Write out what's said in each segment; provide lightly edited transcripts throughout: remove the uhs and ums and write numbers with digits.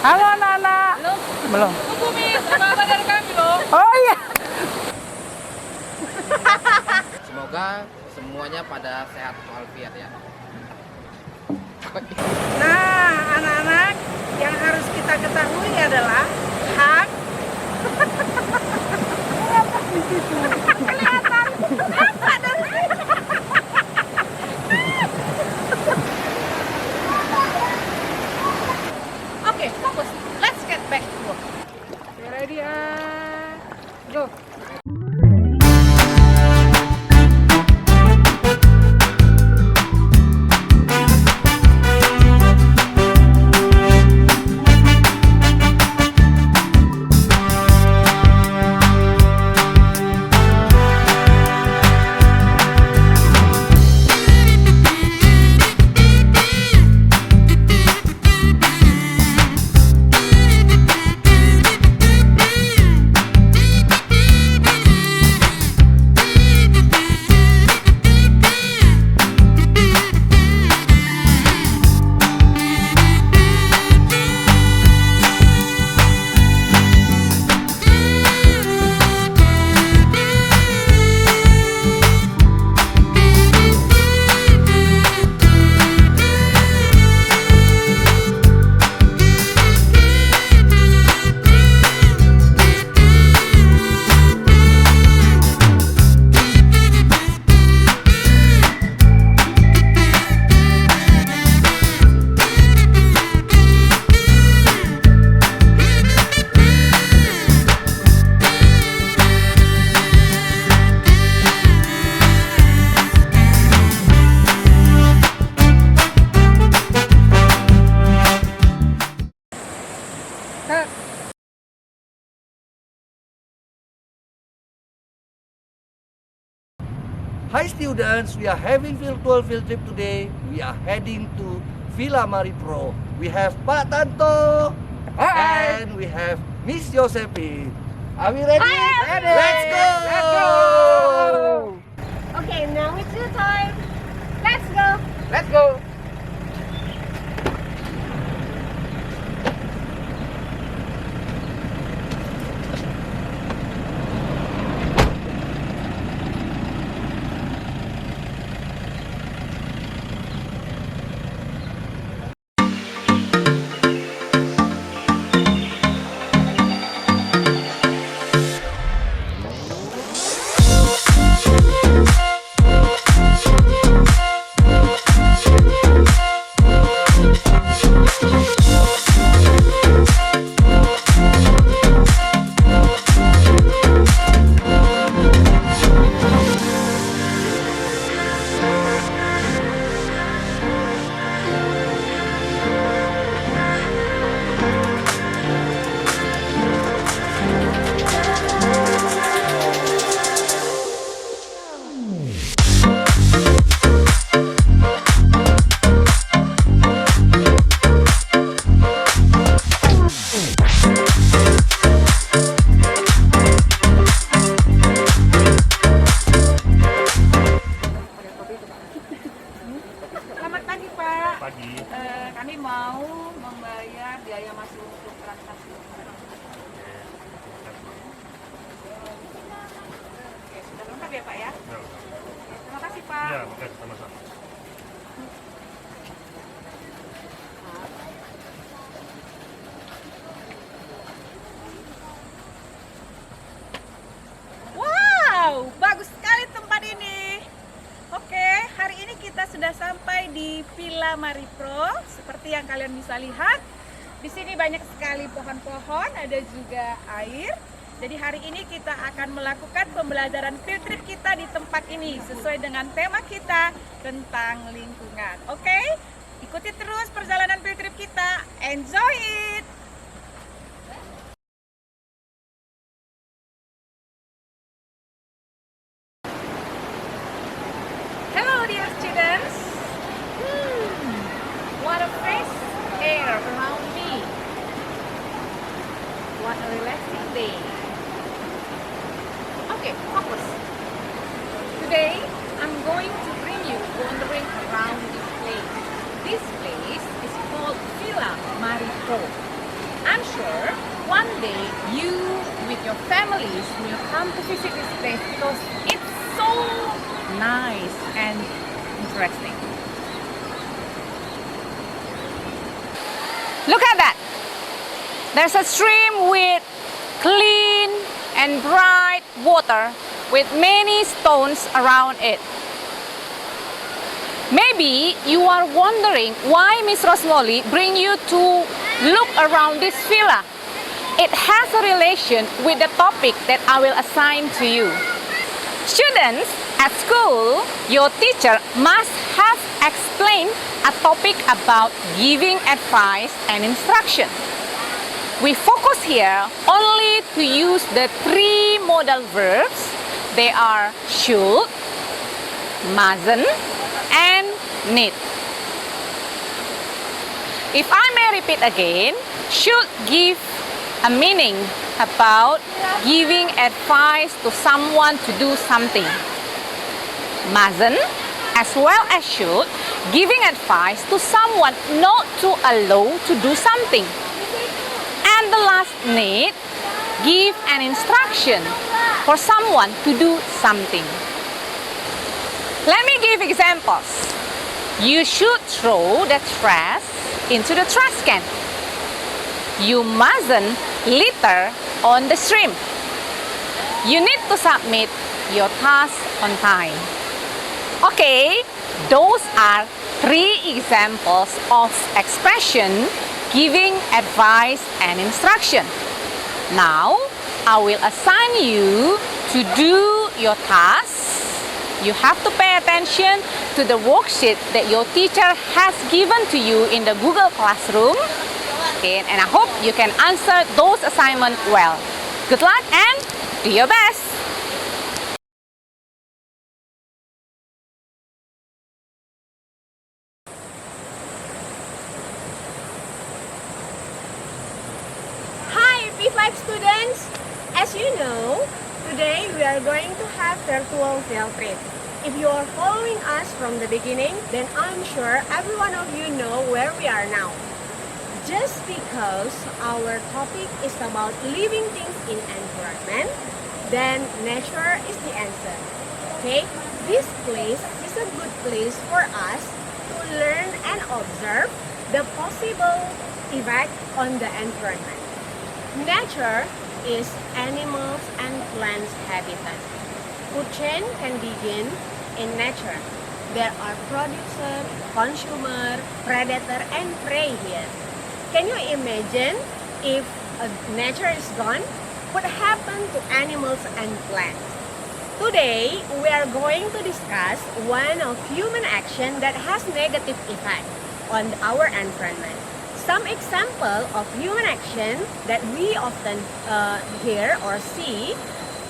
Halo anak-anak. Belum. Tunggu Miss, ada apa dari kami loh? Oh iya. Semoga semuanya pada sehat walafiat ya. Nah, anak-anak, yang harus kita ketahui adalah hak. Kelihatan. Apa dari Oke, fokus. Let's get back to work. ready? Go. Hi students, we are having virtual field trip today. We are heading to Villa Maripro. We have Pak Tanto and we have Miss Josephine. Are we ready? Ready. Let's go! Let's go! Okay, now it's your time. Let's go. Let's go. Selamat pagi Pak. Pagi. Kami mau membayar biaya masuk untuk transaksi. Oke, sudah lengkap ya Pak ya? Ya, Terima kasih Pak. ya, makasih sama-sama. Wow, bagus sekali tempat ini. Oke, hari ini kita sudah sampai di Villa Maripro. Seperti yang kalian bisa lihat, di sini banyak sekali pohon-pohon, ada juga air. Jadi hari ini kita akan melakukan pembelajaran field trip kita di tempat ini sesuai dengan tema kita tentang lingkungan. Oke, ikuti terus perjalanan field trip kita. Enjoy it! Hello dear students. What a fresh air around me. What a relaxing day. Okay, focus. Today I'm going to bring you wandering around this place. This place is called Villa Maripro. I'm sure one day you with your families will come to visit this place because it's so nice and interesting. Look at that! There's a stream with clean and bright water with many stones around it. Maybe you are wondering why Miss Rosmoli bring you to look around this villa. It has a relation with the topic that I will assign to you. Students, at school, your teacher must have explained a topic about giving advice and instruction. We focus here only to use the 3 modal verbs. They are should, mustn't, and need. If I may repeat again, should give a meaning about giving advice to someone to do something. Mustn't, as well as should, giving advice to someone not to allow to do something. And the last need, give an instruction for someone to do something. Let me give examples. You should throw the trash into the trash can. You mustn't litter on the stream. You need to submit your task on time. Okay, those are 3 examples of expression giving advice and instruction. Now, I will assign you to do your task. You have to pay attention to the worksheet that your teacher has given to you in the Google Classroom. Okay, and I hope you can answer those assignments well. Good luck and do your best! Hi P5 students! As you know, today we are going to have virtual field trip. If you are following us from the beginning, then I'm sure every one of you know where we are now. Just because our topic is about living things in environment, then nature is the answer. Okay? This place is a good place for us to learn and observe the possible effect on the environment. Nature is animals and plants habitat. Food chain can begin in nature. There are producer, consumer, predator, and prey here. Can you imagine if nature is gone? What happened to animals and plants? Today, we are going to discuss one of human action that has negative effect on our environment. Some example of human action that we often hear or see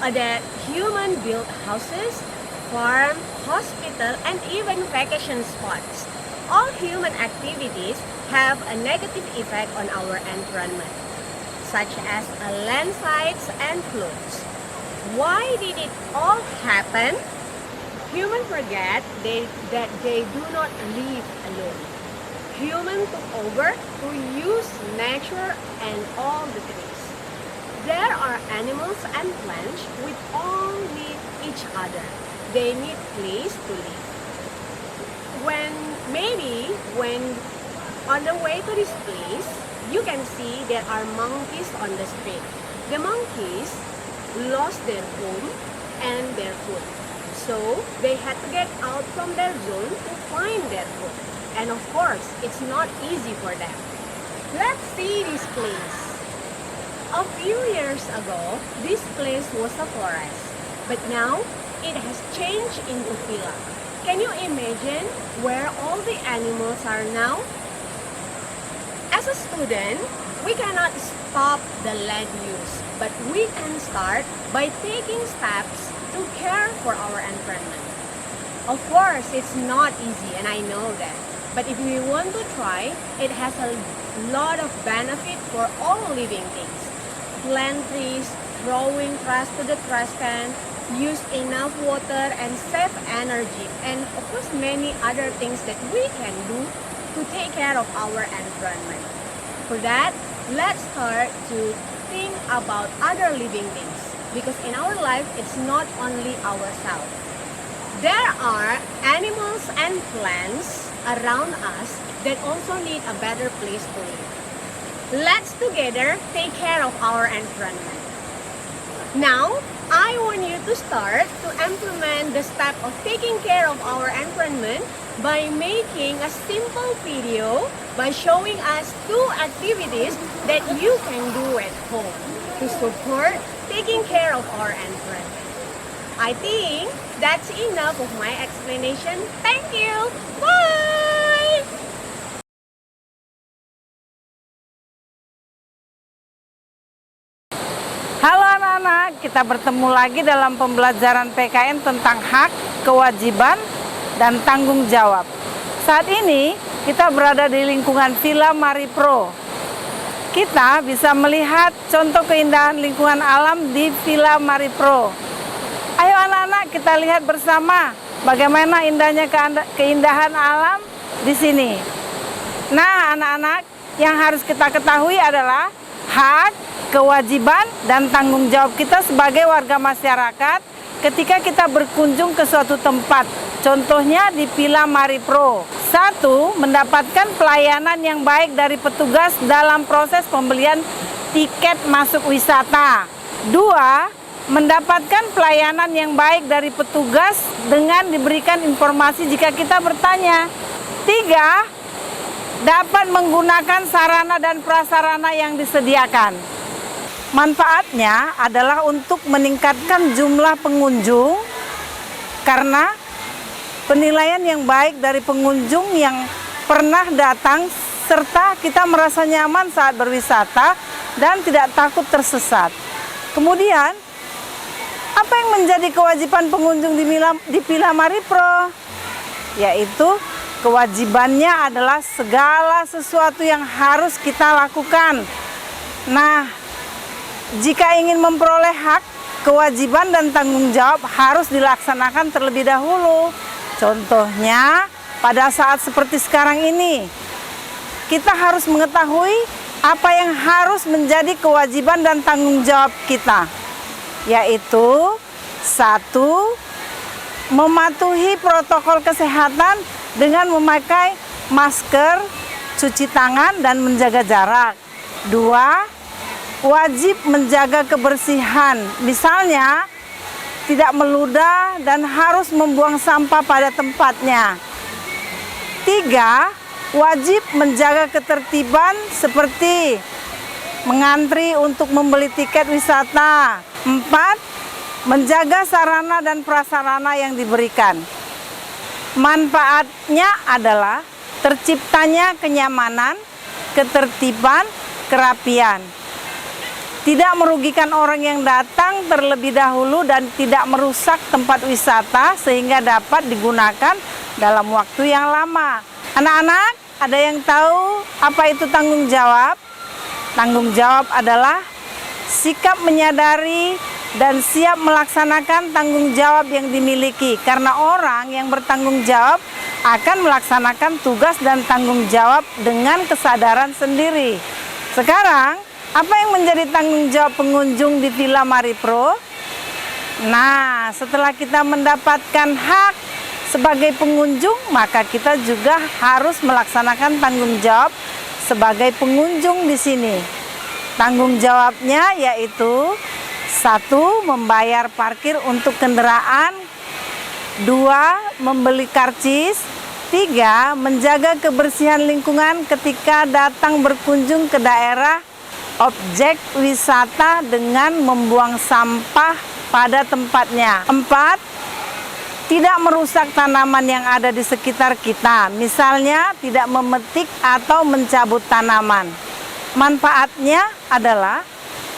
are that human build houses, farm, hospital, and even vacation spots. All human activities have a negative effect on our environment, such as landslides and floods. Why did it all happen? Humans forget that they do not live alone. Humans took over to use nature and all the trees. There are animals and plants which all need each other. They need place to live. When on the way to this place, you can see there are monkeys on the street. The monkeys lost their home and their food. So they had to get out from their zone to find their food. And of course, it's not easy for them. Let's see this place. A few years ago, this place was a forest. But now, it has changed into villa. Can you imagine where all the animals are now? As a student, we cannot stop the land use, but we can start by taking steps to care for our environment. Of course, it's not easy, and I know that. But if we want to try, it has a lot of benefit for all living things. Plant trees, throwing trash to the trash can, use enough water and save energy, and of course many other things that we can do to take care of our environment. For that, let's start to think about other living things. Because in our life, it's not only ourselves. There are animals and plants around us that also need a better place to live. Let's together take care of our environment. Now, I want you to start to implement the step of taking care of our environment by making a simple video by showing us 2 activities that you can do at home to support taking care of our environment. I think that's enough of my explanation. Thank you. Bye. Halo anak-anak, kita bertemu lagi dalam pembelajaran PKN tentang hak, kewajiban, dan tanggung jawab. Saat ini kita berada di lingkungan Villa Maripro. Kita bisa melihat contoh keindahan lingkungan alam di Villa Maripro. Ayo anak-anak, kita lihat bersama bagaimana indahnya keindahan alam di sini. Nah anak-anak, yang harus kita ketahui adalah hak, kewajiban, dan tanggung jawab kita sebagai warga masyarakat ketika kita berkunjung ke suatu tempat. Contohnya di Villa Maripro. 1. Mendapatkan pelayanan yang baik dari petugas dalam proses pembelian tiket masuk wisata. 2. Mendapatkan pelayanan yang baik dari petugas dengan diberikan informasi jika kita bertanya. 3. Dapat menggunakan sarana dan prasarana yang disediakan. Manfaatnya adalah untuk meningkatkan jumlah pengunjung karena penilaian yang baik dari pengunjung yang pernah datang serta kita merasa nyaman saat berwisata dan tidak takut tersesat. Kemudian, apa yang menjadi kewajiban pengunjung di Villa Maripro? Yaitu kewajibannya adalah segala sesuatu yang harus kita lakukan. Nah, jika ingin memperoleh hak, kewajiban, dan tanggung jawab harus dilaksanakan terlebih dahulu. Contohnya, pada saat seperti sekarang ini, kita harus mengetahui apa yang harus menjadi kewajiban dan tanggung jawab kita. Yaitu, 1. Mematuhi protokol kesehatan dengan memakai masker, cuci tangan, dan menjaga jarak. 2. Wajib menjaga kebersihan, misalnya tidak meludah dan harus membuang sampah pada tempatnya. 3. Wajib menjaga ketertiban seperti mengantri untuk membeli tiket wisata. 4. Menjaga sarana dan prasarana yang diberikan. Manfaatnya adalah terciptanya kenyamanan, ketertiban, kerapian. Tidak merugikan orang yang datang terlebih dahulu dan tidak merusak tempat wisata sehingga dapat digunakan dalam waktu yang lama. Anak-anak, ada yang tahu apa itu tanggung jawab? Tanggung jawab adalah sikap menyadari dan siap melaksanakan tanggung jawab yang dimiliki. Karena orang yang bertanggung jawab akan melaksanakan tugas dan tanggung jawab dengan kesadaran sendiri. Sekarang, apa yang menjadi tanggung jawab pengunjung di Villa Maripro? Nah, setelah kita mendapatkan hak sebagai pengunjung, maka kita juga harus melaksanakan tanggung jawab sebagai pengunjung di sini. Tanggung jawabnya yaitu 1. Membayar parkir untuk kendaraan. 2. Membeli karcis. 3. Menjaga kebersihan lingkungan ketika datang berkunjung ke daerah objek wisata dengan membuang sampah pada tempatnya. 4. Tidak merusak tanaman yang ada di sekitar kita, misalnya tidak memetik atau mencabut tanaman. Manfaatnya adalah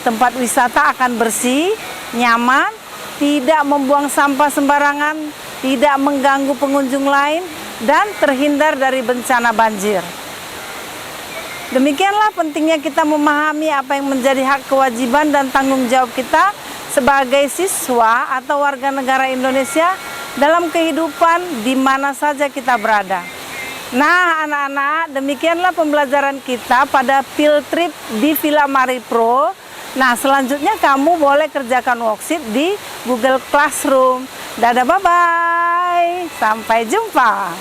tempat wisata akan bersih, nyaman, tidak membuang sampah sembarangan, tidak mengganggu pengunjung lain, dan terhindar dari bencana banjir. Demikianlah pentingnya kita memahami apa yang menjadi hak, kewajiban, dan tanggung jawab kita sebagai siswa atau warga negara Indonesia dalam kehidupan di mana saja kita berada. Nah, anak-anak, demikianlah pembelajaran kita pada field trip di Villa Maripro. Nah, selanjutnya kamu boleh kerjakan worksheet di Google Classroom. Dadah, bye-bye. Sampai jumpa.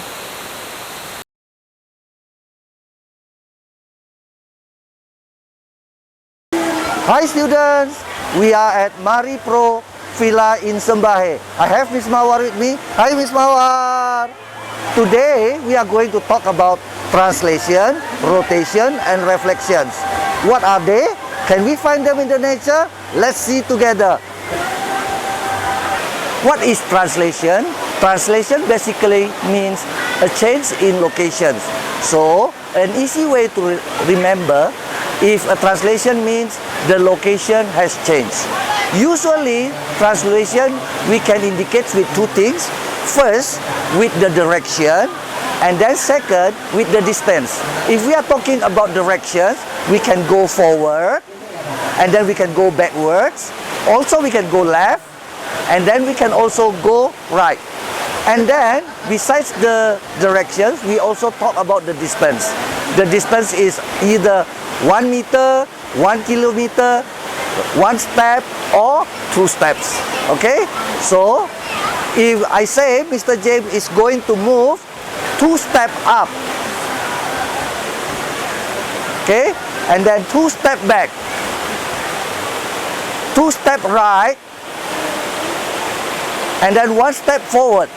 Hi students, we are at Maripro Villa in Sembahe. I have Miss Mawar with me. Hi Miss Mawar. Today we are going to talk about translation, rotation and reflections. What are they? Can we find them in the nature? Let's see together. What is translation? Translation basically means a change in locations. So, an easy way to remember if a translation means the location has changed. Usually, translation we can indicate with two things. First, with the direction, and then second, with the distance. If we are talking about directions, we can go forward, and then we can go backwards. Also, we can go left, and then we can also go right. And then, besides the directions, we also talk about the distance. The distance is either 1 meter, 1 kilometer, 1 step, or 2 steps. Okay? So, if I say Mr. James is going to move 2 steps up, okay, and then 2 steps back, 2 steps right, and then 1 step forward.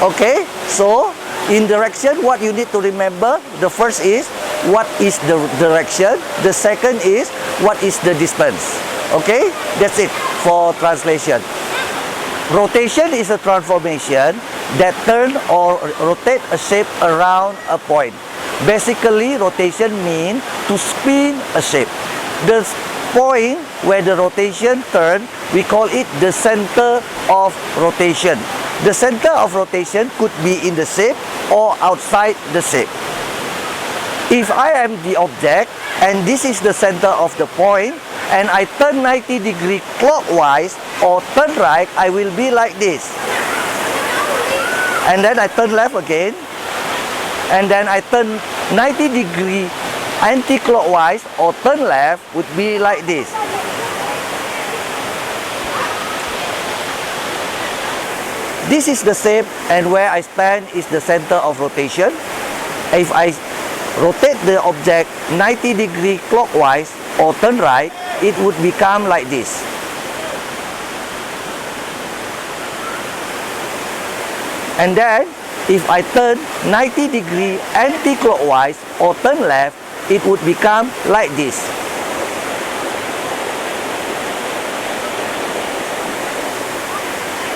Okay, so in direction, what you need to remember, the first is what is the direction, the second is what is the distance. Okay, that's it for translation. Rotation is a transformation that turn or rotate a shape around a point. Basically, rotation means to spin a shape. The point where the rotation turn, we call it the center of rotation. The center of rotation could be in the shape or outside the shape. If I am the object and this is the center of the point and I turn 90 degree clockwise or turn right, I will be like this. And then I turn left again, and then I turn 90 degree anti-clockwise or turn left would be like this. This is the shape, and where I stand is the center of rotation. If I rotate the object 90 degree clockwise or turn right, it would become like this. And then, if I turn 90 degree anti-clockwise or turn left, it would become like this.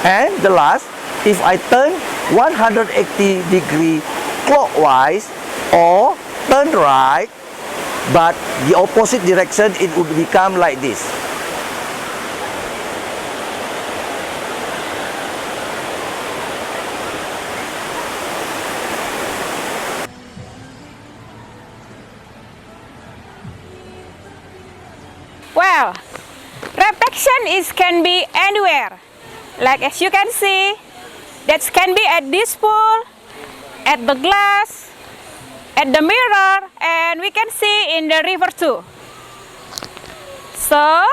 And the last, if I turn 180 degree clockwise or turn right, but the opposite direction, it would become like this. Well, reflection can be anywhere. Like as you can see, that can be at this pool, at the glass, at the mirror, and we can see in the river too. So,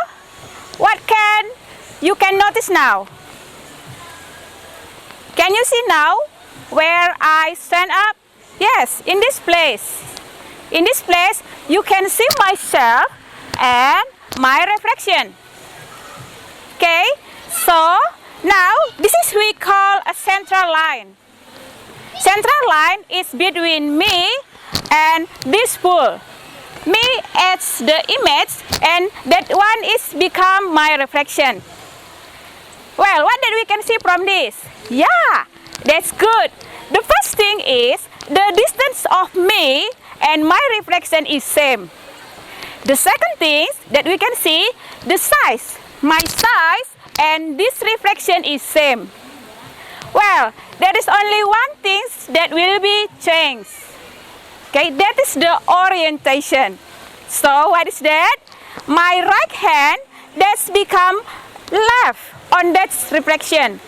what you can notice now? Can you see now where I stand up? Yes, in this place. In this place, you can see myself and my reflection. Okay, so now this is we call a central line. Central line is between me and this pool. Me as the image, and that one is become my reflection. Well, what did we can see from this? Yeah, that's good. The first thing is the distance of me and my reflection is same. The second thing that we can see, the size. My size and this reflection is same. Well, there is only one thing that will be changed. Okay, that is the orientation. So what is that? My right hand that's become left on that reflection.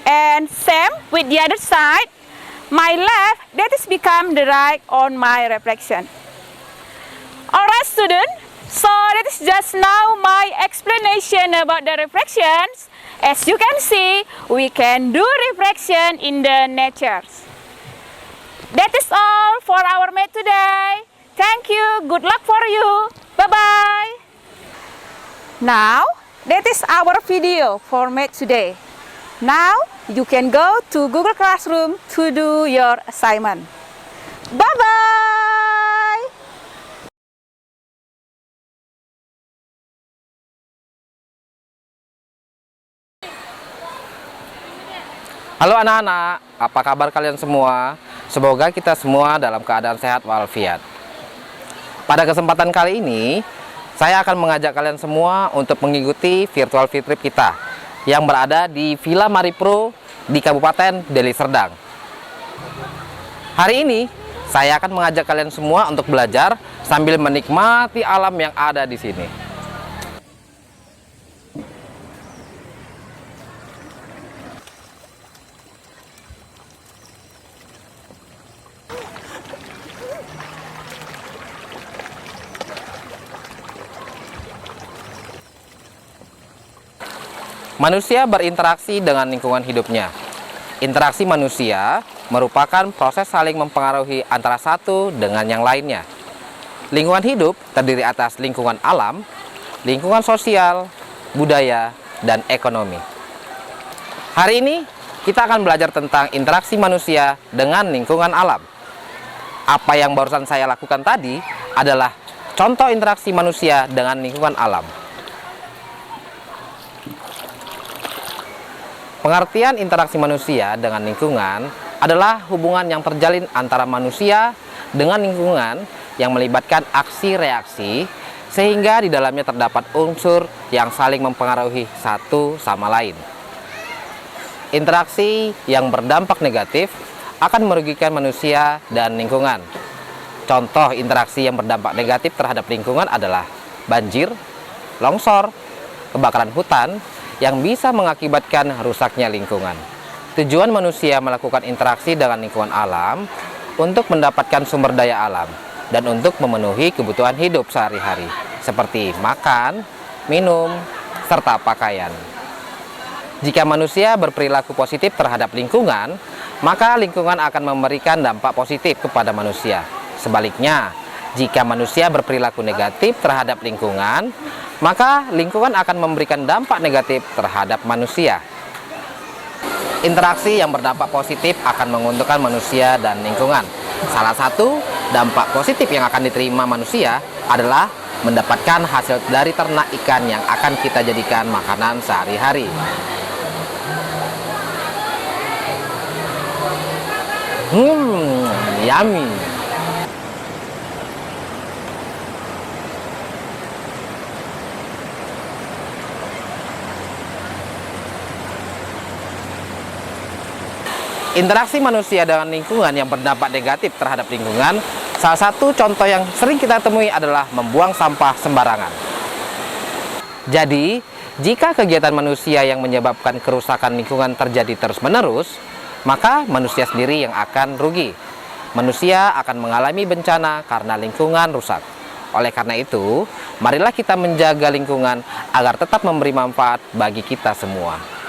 And same with the other side. My left, that is become the right on my reflection. Alright student, so that is just now my explanation about the reflections. As you can see, we can do reflection in the nature. That is all for our math today. Thank you, good luck for you. Bye-bye. Now, that is our video for math today. Now, you can go to Google Classroom to do your assignment. Bye-bye! Halo anak-anak, apa kabar kalian semua? Semoga kita semua dalam keadaan sehat walafiat. Pada kesempatan kali ini, saya akan mengajak kalian semua untuk mengikuti virtual field trip kita yang berada di Villa Maripro di Kabupaten Deli Serdang. Hari ini, saya akan mengajak kalian semua untuk belajar sambil menikmati alam yang ada di sini. Manusia berinteraksi dengan lingkungan hidupnya. Interaksi manusia merupakan proses saling mempengaruhi antara satu dengan yang lainnya. Lingkungan hidup terdiri atas lingkungan alam, lingkungan sosial, budaya, dan ekonomi. Hari ini kita akan belajar tentang interaksi manusia dengan lingkungan alam. Apa yang barusan saya lakukan tadi adalah contoh interaksi manusia dengan lingkungan alam. Pengertian interaksi manusia dengan lingkungan adalah hubungan yang terjalin antara manusia dengan lingkungan yang melibatkan aksi-reaksi sehingga di dalamnya terdapat unsur yang saling mempengaruhi satu sama lain. Interaksi yang berdampak negatif akan merugikan manusia dan lingkungan. Contoh interaksi yang berdampak negatif terhadap lingkungan adalah banjir, longsor, kebakaran hutan, yang bisa mengakibatkan rusaknya lingkungan. Tujuan manusia melakukan interaksi dengan lingkungan alam untuk mendapatkan sumber daya alam dan untuk memenuhi kebutuhan hidup sehari-hari seperti makan, minum, serta pakaian. Jika manusia berperilaku positif terhadap lingkungan, maka lingkungan akan memberikan dampak positif kepada manusia. Sebaliknya, jika manusia berperilaku negatif terhadap lingkungan, maka lingkungan akan memberikan dampak negatif terhadap manusia. Interaksi yang berdampak positif akan menguntungkan manusia dan lingkungan. Salah satu dampak positif yang akan diterima manusia adalah mendapatkan hasil dari ternak ikan yang akan kita jadikan makanan sehari-hari. Yummy. Interaksi manusia dengan lingkungan yang berdampak negatif terhadap lingkungan, salah satu contoh yang sering kita temui adalah membuang sampah sembarangan. Jadi, jika kegiatan manusia yang menyebabkan kerusakan lingkungan terjadi terus-menerus, maka manusia sendiri yang akan rugi. Manusia akan mengalami bencana karena lingkungan rusak. Oleh karena itu, marilah kita menjaga lingkungan agar tetap memberi manfaat bagi kita semua.